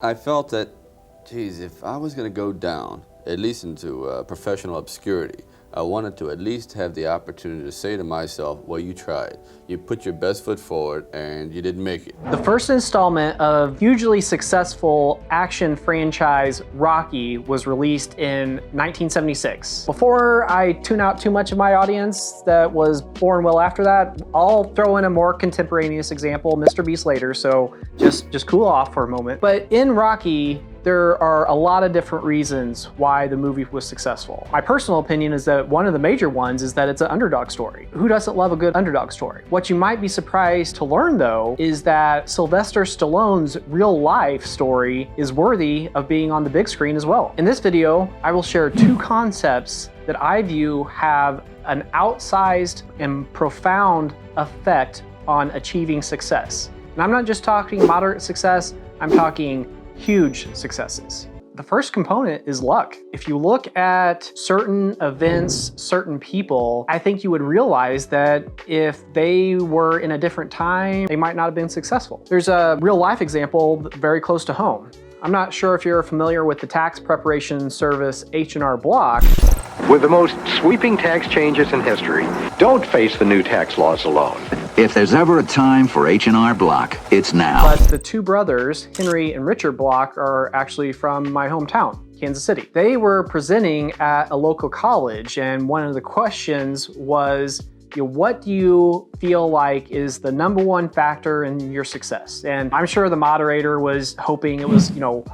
I felt that, geez, if I was going to go down, at least into professional obscurity, I wanted to at least have the opportunity to say to myself, well, you tried. You put your best foot forward and you didn't make it. The first installment of hugely successful action franchise Rocky was released in 1976. Before I tune out too much of my audience that was born well after that, I'll throw in a more contemporaneous example, Mr. B. Slater, so just cool off for a moment. But in Rocky, there are a lot of different reasons why the movie was successful. My personal opinion is that one of the major ones is that it's an underdog story. Who doesn't love a good underdog story? What you might be surprised to learn, though, is that Sylvester Stallone's real life story is worthy of being on the big screen as well. In this video, I will share two concepts that I view have an outsized and profound effect on achieving success. And I'm not just talking moderate success, I'm talking huge successes. The first component is luck. If you look at certain events, certain people, I think you would realize that if they were in a different time, they might not have been successful. There's a real life example very close to home. I'm not sure if you're familiar with the tax preparation service H&R Block. With the most sweeping tax changes in history, don't face the new tax laws alone. If there's ever a time for H&R Block, it's now. But the two brothers, Henry and Richard Block, are actually from my hometown, Kansas City. They were presenting at a local college, and one of the questions was, what do you feel like is the number one factor in your success? And I'm sure the moderator was hoping it was,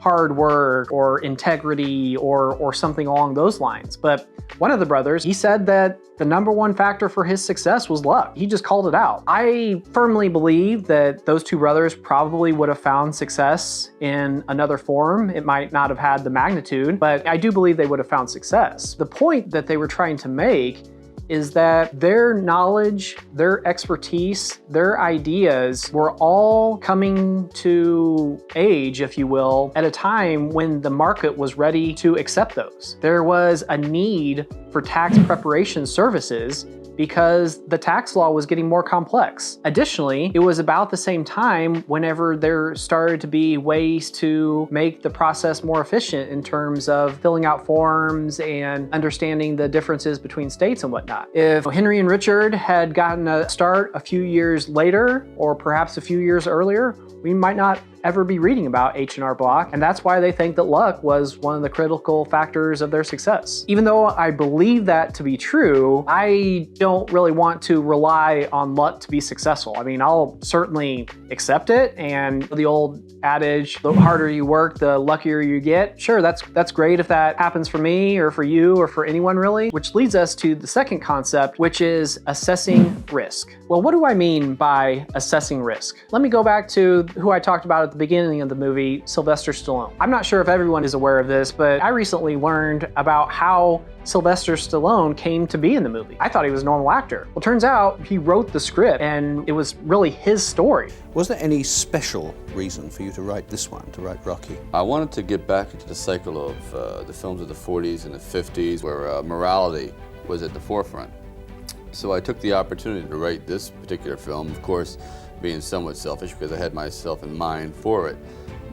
hard work or integrity or something along those lines. But one of the brothers, he said that the number one factor for his success was luck. He just called it out. I firmly believe that those two brothers probably would have found success in another form. It might not have had the magnitude, but I do believe they would have found success. The point that they were trying to make is that their knowledge, their expertise, their ideas were all coming to age, if you will, at a time when the market was ready to accept those. There was a need for tax preparation services because the tax law was getting more complex. Additionally, it was about the same time whenever there started to be ways to make the process more efficient in terms of filling out forms and understanding the differences between states and whatnot. If Henry and Richard had gotten a start a few years later, or perhaps a few years earlier, we might not ever be reading about H&R Block, and that's why they think that luck was one of the critical factors of their success. Even though I believe that to be true, I don't really want to rely on luck to be successful. I mean, I'll certainly accept it, and the old adage, the harder you work, the luckier you get. Sure, that's great if that happens for me or for you or for anyone really, which leads us to the second concept, which is assessing risk. Well, what do I mean by assessing risk? Let me go back to who I talked about at the beginning of the movie, Sylvester Stallone. I'm not sure if everyone is aware of this, but I recently learned about how Sylvester Stallone came to be in the movie. I thought he was a normal actor. Well, turns out he wrote the script and it was really his story. Was there any special reason for you to write this one, to write Rocky? I wanted to get back into the cycle of the films of the 40s and the 50s where morality was at the forefront. So I took the opportunity to write this particular film, of course, being somewhat selfish because I had myself in mind for it,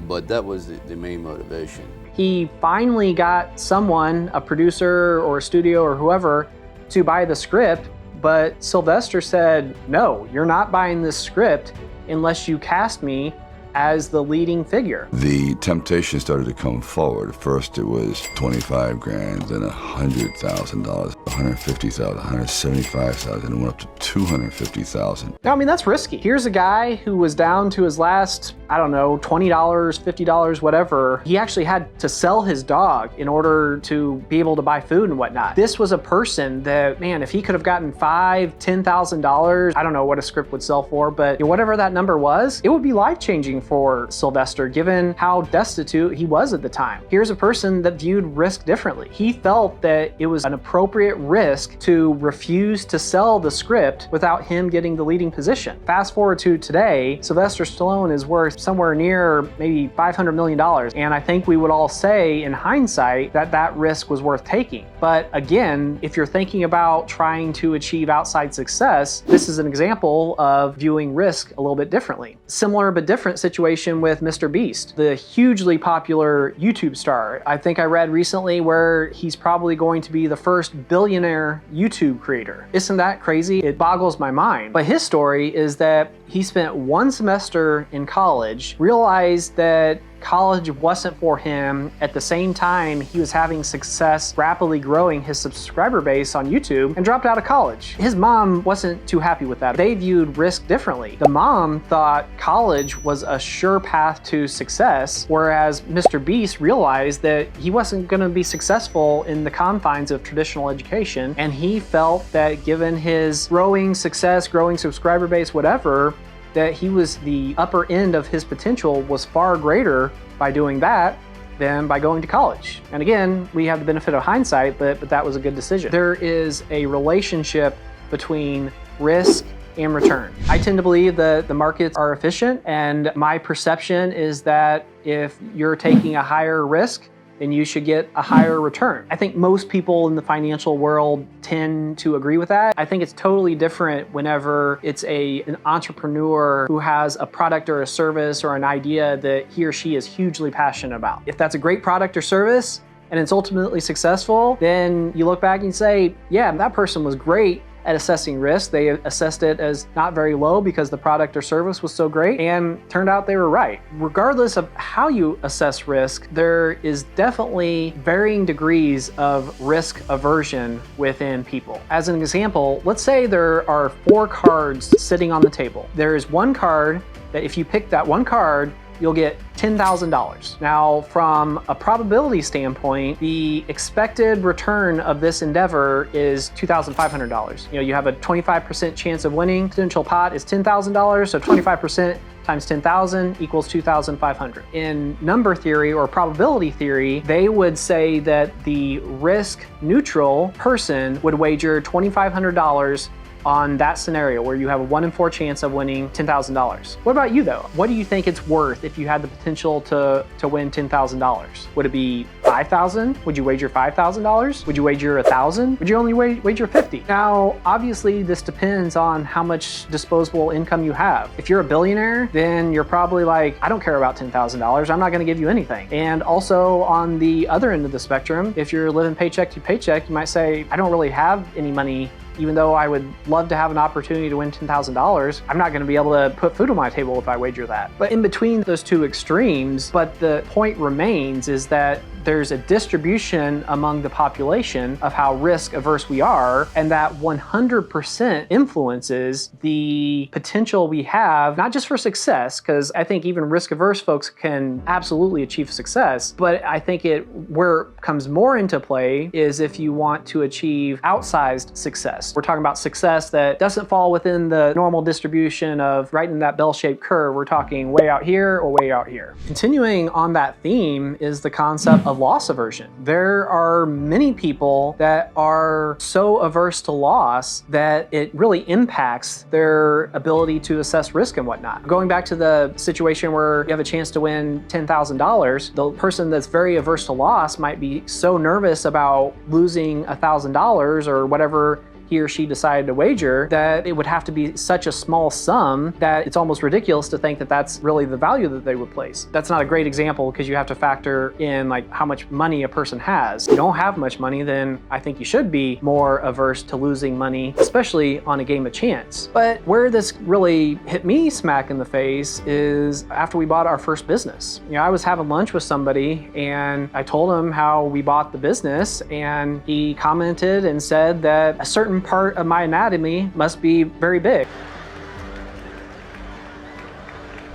but that was the main motivation. He finally got someone, a producer or a studio or whoever, to buy the script, but Sylvester said, no, you're not buying this script unless you cast me as the leading figure. The temptation started to come forward. First it was 25 grand, then $100,000, $150,000, $175,000, and it went up to $250,000. Now, I mean, that's risky. Here's a guy who was down to his last, I don't know, $20, $50, whatever. He actually had to sell his dog in order to be able to buy food and whatnot. This was a person that, man, if he could have gotten $5,000, $10,000, I don't know what a script would sell for, but whatever that number was, it would be life-changing for Sylvester, given how destitute he was at the time. Here's a person that viewed risk differently. He felt that it was an appropriate appropriate risk to refuse to sell the script without him getting the leading position. Fast forward to today, Sylvester Stallone is worth somewhere near maybe $500 million. And I think we would all say in hindsight that that risk was worth taking. But again, if you're thinking about trying to achieve outside success, this is an example of viewing risk a little bit differently. Similar but different situation with Mr. Beast, the hugely popular YouTube star. I think I read recently where he's probably going to be the first billionaire YouTube creator. Isn't that crazy? It boggles my mind. But his story is that he spent one semester in college, realized that college wasn't for him. At the same time, he was having success rapidly growing his subscriber base on YouTube and dropped out of college. His mom wasn't too happy with that. They viewed risk differently. The mom thought college was a sure path to success, whereas Mr. Beast realized that he wasn't going to be successful in the confines of traditional education, and he felt that given his growing success, growing subscriber base, whatever, that he was the upper end of his potential was far greater by doing that than by going to college. And again, we have the benefit of hindsight, but that was a good decision. There is a relationship between risk and return. I tend to believe that the markets are efficient, and my perception is that if you're taking a higher risk, then you should get a higher return. I think most people in the financial world tend to agree with that. I think it's totally different whenever it's an entrepreneur who has a product or a service or an idea that he or she is hugely passionate about. If that's a great product or service and it's ultimately successful, then you look back and say, yeah, that person was great at assessing risk. They assessed it as not very low because the product or service was so great, and turned out they were right. Regardless of how you assess risk, there is definitely varying degrees of risk aversion within people. As an example, let's say there are 4 cards sitting on the table. There is one card that if you pick that one card, you'll get $10,000. Now, from a probability standpoint, the expected return of this endeavor is $2,500. You know, you have a 25% chance of winning. Potential pot is $10,000, so 25% times 10,000 equals 2,500. In number theory or probability theory, they would say that the risk neutral person would wager $2,500 on that scenario where you have a 1 in 4 chance of winning $10,000. What about you though? What do you think it's worth if you had the potential to win $10,000? Would it be $5,000? Would you wager $5,000? Would you wager $1,000? Would you only wager $50? Now, obviously this depends on how much disposable income you have. If you're a billionaire, then you're probably like, I don't care about $10,000. I'm not gonna give you anything. And also on the other end of the spectrum, if you're living paycheck to paycheck, you might say, I don't really have any money. Even though I would love to have an opportunity to win $10,000, I'm not gonna be able to put food on my table if I wager that. But in between those two extremes, but the point remains is that there's a distribution among the population of how risk averse we are, and that 100% influences the potential we have, not just for success, because I think even risk averse folks can absolutely achieve success, but I think where it comes more into play is if you want to achieve outsized success. We're talking about success that doesn't fall within the normal distribution of right in that bell-shaped curve. We're talking way out here or way out here. Continuing on that theme is the concept of loss aversion. There are many people that are so averse to loss that it really impacts their ability to assess risk and whatnot. Going back to the situation where you have a chance to win $10,000, the person that's very averse to loss might be so nervous about losing $1,000 or whatever he or she decided to wager that it would have to be such a small sum that it's almost ridiculous to think that that's really the value that they would place. That's not a great example because you have to factor in like how much money a person has. If you don't have much money, then I think you should be more averse to losing money, especially on a game of chance. But where this really hit me smack in the face is after we bought our first business. You know, I was having lunch with somebody and I told him how we bought the business, and he commented and said that a certain part of my anatomy must be very big.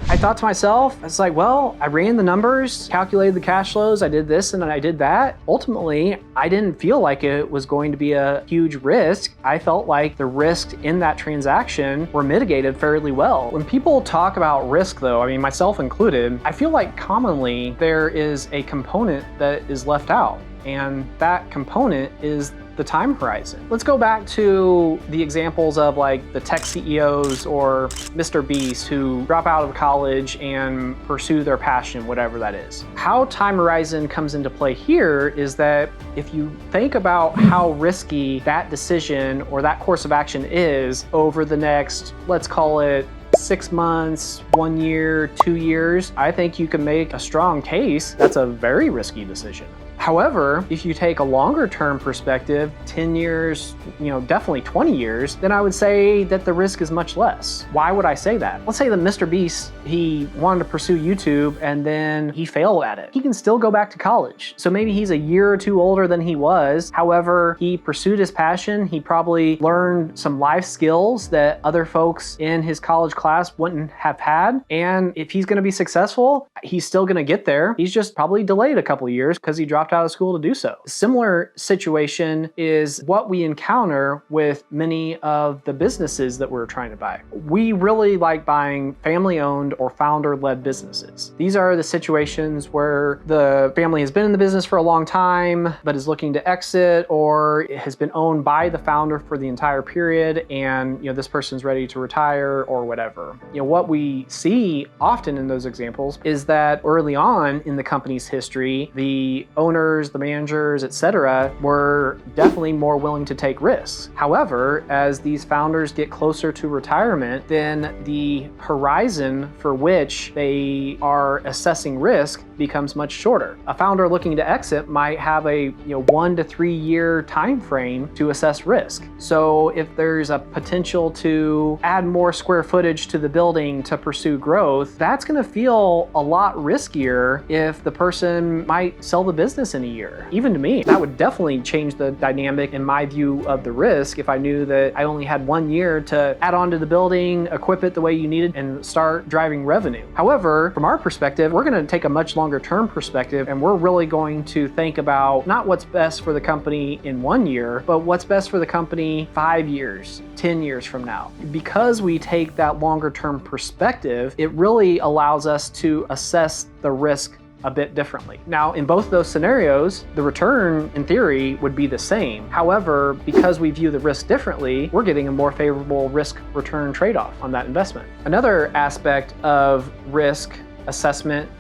I thought to myself, it's like, well, I ran the numbers, calculated the cash flows, I did this and I did that. Ultimately, I didn't feel like it was going to be a huge risk. I felt like the risks in that transaction were mitigated fairly well. When people talk about risk though, I mean, myself included, I feel like commonly there is a component that is left out. and that component is the time horizon. Let's go back to the examples of like the tech CEOs or Mr. Beast who drop out of college and pursue their passion, whatever that is. How time horizon comes into play here is that if you think about how risky that decision or that course of action is over the next, let's call it 6 months, 1 year, 2 years, I think you can make a strong case that's a very risky decision. However, if you take a longer term perspective, 10 years, definitely 20 years, then I would say that the risk is much less. Why would I say that? Let's say that Mr. Beast, he wanted to pursue YouTube and then he failed at it. He can still go back to college. So maybe he's a year or two older than he was. However, he pursued his passion. He probably learned some life skills that other folks in his college class wouldn't have had. And if he's gonna be successful, he's still gonna get there. He's just probably delayed a couple of years because he dropped out of school to do so. A similar situation is what we encounter with many of the businesses that we're trying to buy. We really like buying family-owned or founder-led businesses. These are the situations where the family has been in the business for a long time, but is looking to exit, or it has been owned by the founder for the entire period, and this person's ready to retire or whatever. What we see often in those examples is that early on in the company's history, the owners, the managers, etc., were definitely more willing to take risks. However, as these founders get closer to retirement, then the horizon for which they are assessing risk becomes much shorter. A founder looking to exit might have a 1 to 3 year time frame to assess risk. So if there's a potential to add more square footage to the building to pursue growth, that's going to feel a lot riskier if the person might sell the business in a year. Even to me, that would definitely change the dynamic in my view of the risk if I knew that I only had 1 year to add on to the building, equip it the way you needed, and start driving revenue. However, from our perspective, we're going to take a much longer term perspective, and we're really going to think about not what's best for the company in 1 year, but what's best for the company 5 years, 10 years from now. Because we take that longer term perspective, it really allows us to assess the risk a bit differently. Now, in both those scenarios, the return in theory would be the same. However, because we view the risk differently, we're getting a more favorable risk return trade-off on that investment. Another aspect of risk assessment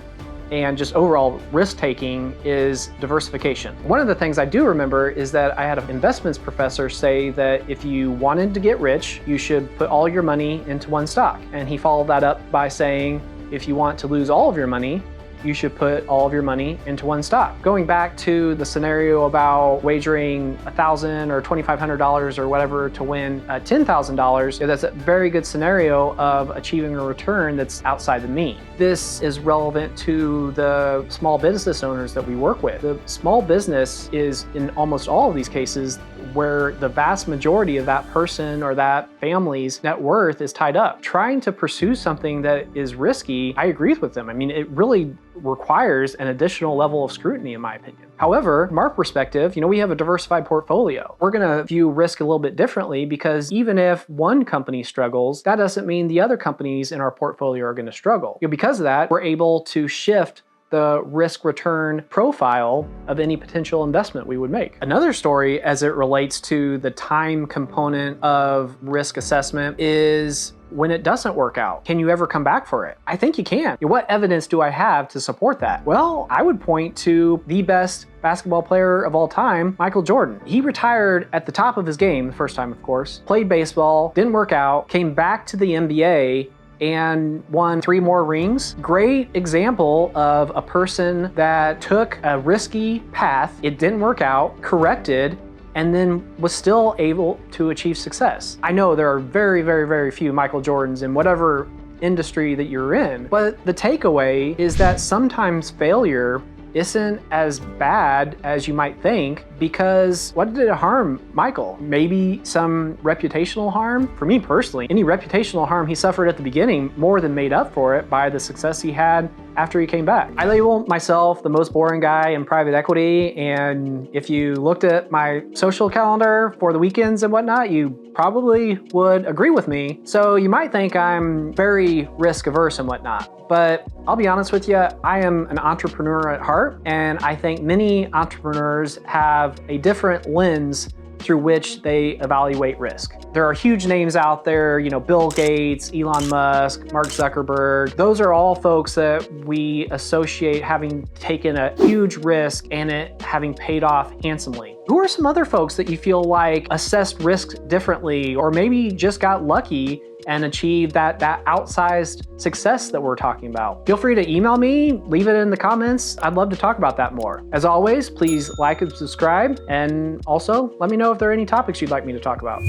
and just overall risk-taking is diversification. One of the things I do remember is that I had an investments professor say that if you wanted to get rich, you should put all your money into one stock. And he followed that up by saying, if you want to lose all of your money, you should put all of your money into one stock. Going back to the scenario about wagering $1,000 or $2,500 or whatever to win $10,000, that's a very good scenario of achieving a return that's outside the mean. This is relevant to the small business owners that we work with. The small business is, in almost all of these cases, where the vast majority of that person or that family's net worth is tied up. Trying to pursue something that is risky, I agree with them. I mean, it really requires an additional level of scrutiny, in my opinion. However, from our perspective, we have a diversified portfolio. We're gonna view risk a little bit differently because even if one company struggles, that doesn't mean the other companies in our portfolio are gonna struggle. Because of that, we're able to shift the risk return profile of any potential investment we would make. Another story as it relates to the time component of risk assessment is when it doesn't work out. Can you ever come back for it? I think you can. What evidence do I have to support that? Well, I would point to the best basketball player of all time, Michael Jordan. He retired at the top of his game the first time, of course, played baseball, didn't work out, came back to the NBA, and won 3 more rings. Great example of a person that took a risky path, it didn't work out, corrected, and then was still able to achieve success. I know there are very, very, very few Michael Jordans in whatever industry that you're in, but the takeaway is that sometimes failure isn't as bad as you might think, because what did it harm Michael? Maybe some reputational harm? For me personally, any reputational harm he suffered at the beginning more than made up for it by the success he had after he came back. I label myself the most boring guy in private equity, and if you looked at my social calendar for the weekends and whatnot, you probably would agree with me. So you might think I'm very risk averse and whatnot, but I'll be honest with you, I am an entrepreneur at heart, and I think many entrepreneurs have a different lens through which they evaluate risk. There are huge names out there, Bill Gates, Elon Musk, Mark Zuckerberg. Those are all folks that we associate having taken a huge risk and it having paid off handsomely. Who are some other folks that you feel like assessed risk differently, or maybe just got lucky and achieved that outsized success that we're talking about? Feel free to email me, leave it in the comments. I'd love to talk about that more. As always, please like and subscribe, and also let me know if there are any topics you'd like me to talk about.